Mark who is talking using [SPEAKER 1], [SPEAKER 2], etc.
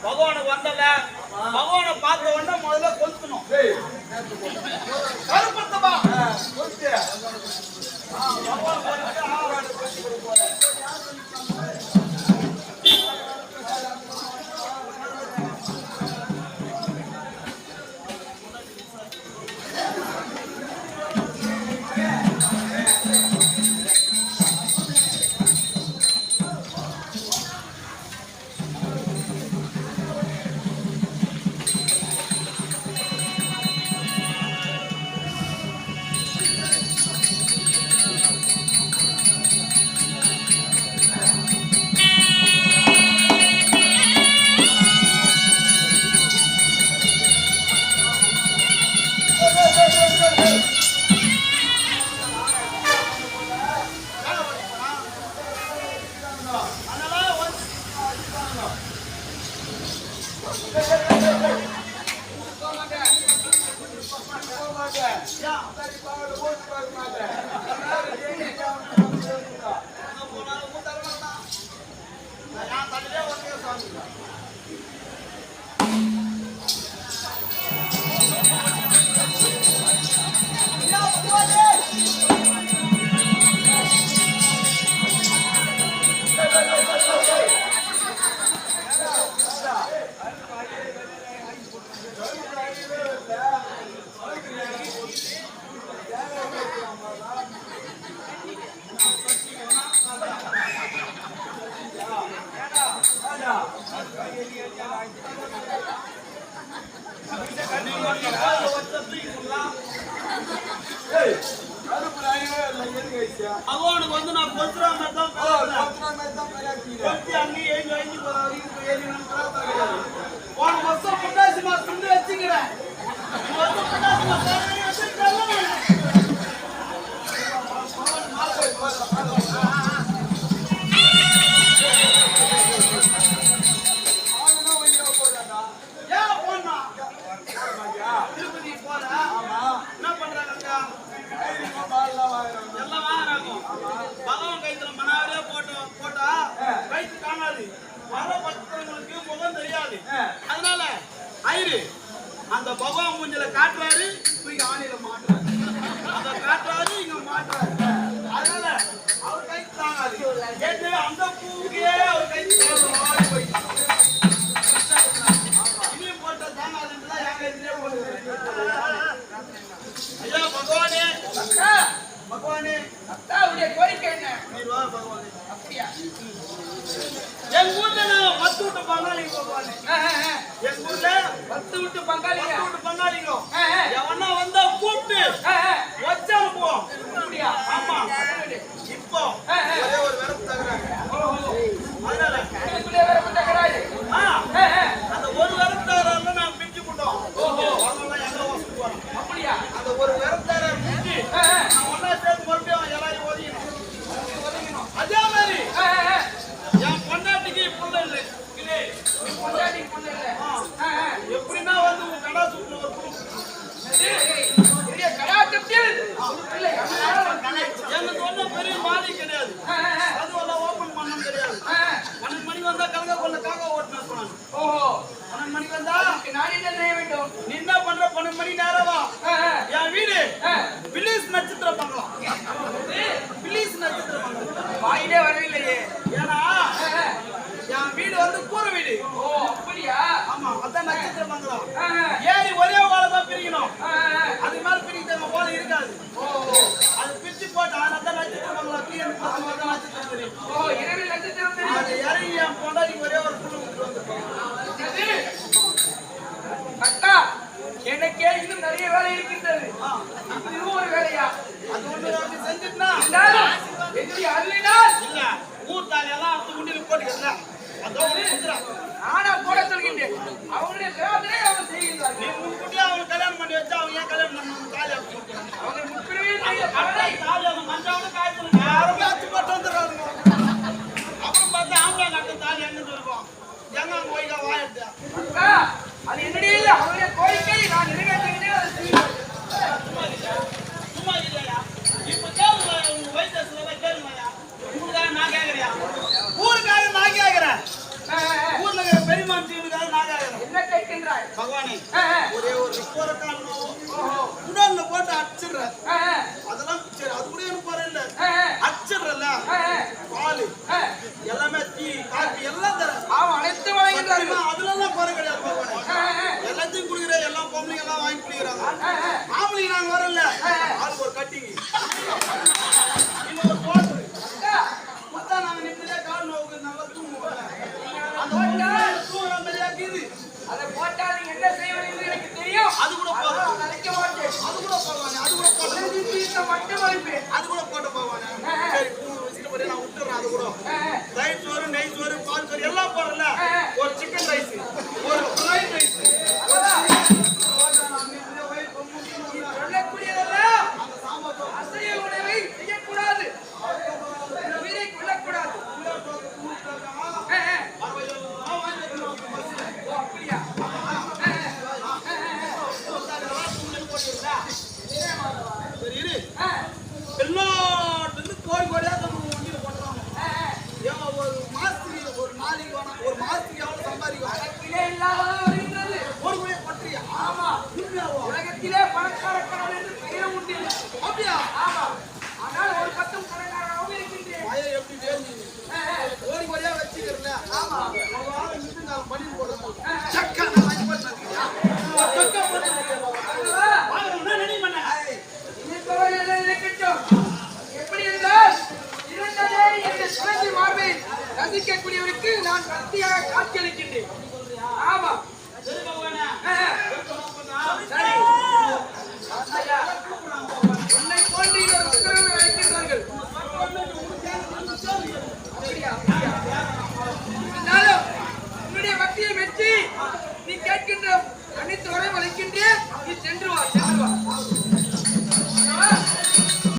[SPEAKER 1] பகவானுக்கு வந்தல பகவானை பார்த்த உடனே முதல்ல கொளுத்தணும். கருப்பத்தமா கொளுத்து பகவான் பகவானுக்கு வந்து நான் கொளுத்துறாம தான் அங்கே ஏழு வயசு போன வருஷம் புட்டாசி மாசம் வச்சுக்கிறேன். பகவான் கைத்துல மனாவரே போட்டா வயிற்று காணாது, வர பக்தர்களுக்கு முகம் தெரியாது. அதனால ஐரு அந்த பகவான் மூஞ்சில காட்டுறாரு, இங்க ஆணையில மாட்டுறாரு, அத காட்டுறாரு, இங்க மாட்டுறாரு. அதனால அவர் கைக்கு தாங்காது. ஏற்கனவே அந்த பூவுக்கே அவர் கைக்கு ஓடி போயிட்டு இனியும் போட்ட தாங்காதுன்றதா என் கையிலே போட்டு. ஐயா பகவானே, பகவானே, அத்தாவுடைய கோரிக்கை என்ன? பகவானே அப்படியா? என் ஊர்ல பத்து விட்டு பங்காளிங்க பகவானே, என் ஊர்ல பத்து விட்டு பங்காளிங்க எவனா வந்தா கூப்பிட்டு வச்சு அனுப்புவோம். அப்படியா? ஆமா. இப்போ ஒரே ஒரு விரப்பு தகுறாங்க. அதனால அந்த ஒரு விரப்பு தகுறாங்க நான் பிரிச்சு போட்டோம். அப்படியா? அந்த ஒரு விரப்பு தகுற பிரிச்சு ஒன்னா சேர்த்து மறுபடியும் எல்லாரும் ஒதுக்கணும். அதே மாதிரி என் பொண்டாட்டிக்கு புள்ள இல்லை, எப்படின்னா வந்து உன் கடா சுற்று ஒரு எனக்கு ஒன்றும் பெரிய மாறி கிடையாது, அதுவெல்லாம் ஓப்பன் பண்ண கிடையாது. 12 மணிக்கு வந்தா கலங்க கொள்ளக்காக ஓட்டுனா சொன்னாங்க. ஓஹோ, 12 மணிக்கு வந்தா நான் என்ன செய்ய வேண்டும்? நீ என்ன பண்ற? 12 மணி நேரமா என் வீடு பிலிஸ் நட்சத்திர பங்களம், பிலிஸ் நட்சத்திர பங்களம் வாயிலே வரவில்லையே. ஏன்னா என் வீடு வந்து கூரை வீடு. ஓ அப்படியா? ஆமா, அதான் நட்சத்திர பங்களம். ஏறி ஒரே வாழை தான் பிரிக்கணும், அது மாதிரி பிரிக்க போல இருக்காது. ஓ அது பிரிச்சு போட்டா அதான் நட்சத்திர பங்களம். நட்சத்திரம் தெரியும். ஓ இரவில் நட்சத்திரம் தெரியும். அது இறங்கி என் பொண்டாடி ஒரே ஒரு புல்லு விட்டு வந்துருக்கோம். அக்கா எனக்கே இன்னும் நிறைய வேலை இருக்கின்றது, இது ஒரு வேலையா? அது ஒண்ணு செஞ்சுட்டுனா இல்ல ஊர் தாலியெல்லாம் அடுத்த முண்டியில் போட்டுக்கிறல, ஆனா போட சொல்கின்றேன். அவங்களுடைய பிரார்த்தனை அவங்க செய்கின்றார்கள். நீ முன்கூட்டியே அவங்க கல்யாணம் பண்ணி வச்சா அவங்க ஏன் கல்யாணம் பண்ணணும்? தாலி அவங்க முன்பிரிவே தாலி அவங்க மஞ்சாவோட காய்ச்சல் யாரும் அச்சு போட்டு வந்துடுறாங்க. அப்புறம் பார்த்தா ஆம்பளை நட்ட தாலி எங்கன்னு இருக்கும், எங்க அவங்க போய்க்கா வாயிட்டு அது என்னடியே இல்லை. அவங்களுடைய கோரிக்கை நான் நிறைவேற்றுகிறேன், அதை செய்யுங்கள். சும்மா இல்லையா? இப்ப கேளுங்க, உங்க வயசுல கேளுங்கயா. ஊருக்காக நான் கேட்கறியா? ஊருக்காக நான் கேட்கிறேன். ஊர்ல பெரியமான் பகவானே ஒரே ஒரு ரிப்போர்ட் உடல்ல போட்டு அடிச்சிடுற அதெல்லாம் சரி அது கூட எனக்கு போற இல்ல அடிச்சிடுறல பால் எல்லாமே டீ காபி எல்லாம் தர
[SPEAKER 2] அனைத்து வழங்குகிறார்கள்
[SPEAKER 1] அதுல குறை கிடையாது பகவானே எல்லாத்தையும் குடிக்கிற எல்லா பொம்பளைங்க எல்லாம் வாங்கி குடிக்கிறாங்க ஆம்பளைங்க நாங்க வரல ஆளுக்கு ஒரு கட்டிங் இன்னொரு போட்டு மொத்தம் நாங்க நிம்மதியா கால் நோக்கு நல்லா தூங்குவோம் அந்த தூங்குற மாதிரியா இருக்குது
[SPEAKER 2] அதை போட்டால் நீங்க என்ன செய்வீங்க எனக்கு தெரியும்
[SPEAKER 1] அது கூட போதும்
[SPEAKER 2] நினைக்க மாட்டேன்
[SPEAKER 1] அது கூட போவானே அது கூட போட்டு
[SPEAKER 2] மட்டும் வைப்பேன்
[SPEAKER 1] அது கூட போட்டு போவானே சரி வச்சுட்டு போய் நான் விட்டுறேன் அது கூட தயிர் சோறு நெய் சோறு பால் சோறு எல்லாம் போறல ஒரு சிக்கன் ரைஸ் ஒரு ஃப்ரைட் ரைஸ்
[SPEAKER 2] சொல்லக்கூடியதெல்லாம் அசைவ உணவை செய்யக்கூடாது உயிரை கொள்ளக்கூடாது அப்படியா
[SPEAKER 1] வெளிநாட்டுல கோழிக்கோடியா வண்டியில போட்டுறாங்க ஒரு மாசத்துக்கு ஒரு நாளைக்கு வேணாம் ஒரு மாசத்துக்கு எவ்வளவு சம்பாதிக்கும்
[SPEAKER 2] இல்லாத வருகின்றது
[SPEAKER 1] ஒரு கோழியை பற்றியா
[SPEAKER 2] ஆமா உலகத்திலே பணக்காரக்காரன் என்று பெயர் உண்டு
[SPEAKER 1] அப்படியா
[SPEAKER 2] ஆமா ஆனால் ஒரு பக்கம் பணக்காரனாகவும் இருக்கின்றேன்
[SPEAKER 1] பையன் எப்படி வேண்டி ஒரு கோழியா வச்சுக்கிறல
[SPEAKER 2] ஆமா
[SPEAKER 1] பண்ணி போடுறோம் சக்கா நான் வாங்கி போட்டுருக்கியா சக்கா
[SPEAKER 2] எப்படி இருந்தால் இரண்டதே இந்த சுழற்சி மார்பை ரசிக்கக்கூடியவருக்கு நான் கத்தியாக காட்சியளிக்கின்றேன் ஆமா சரி உன்னை போன்று ஒரு உத்தரவு அழைக்கின்றார்கள் இருந்தாலும் உன்னுடைய பக்தியை வெற்றி நீ கேட்கின்ற அனைத்து வரை அழைக்கின்றேன் நீ சென்று வா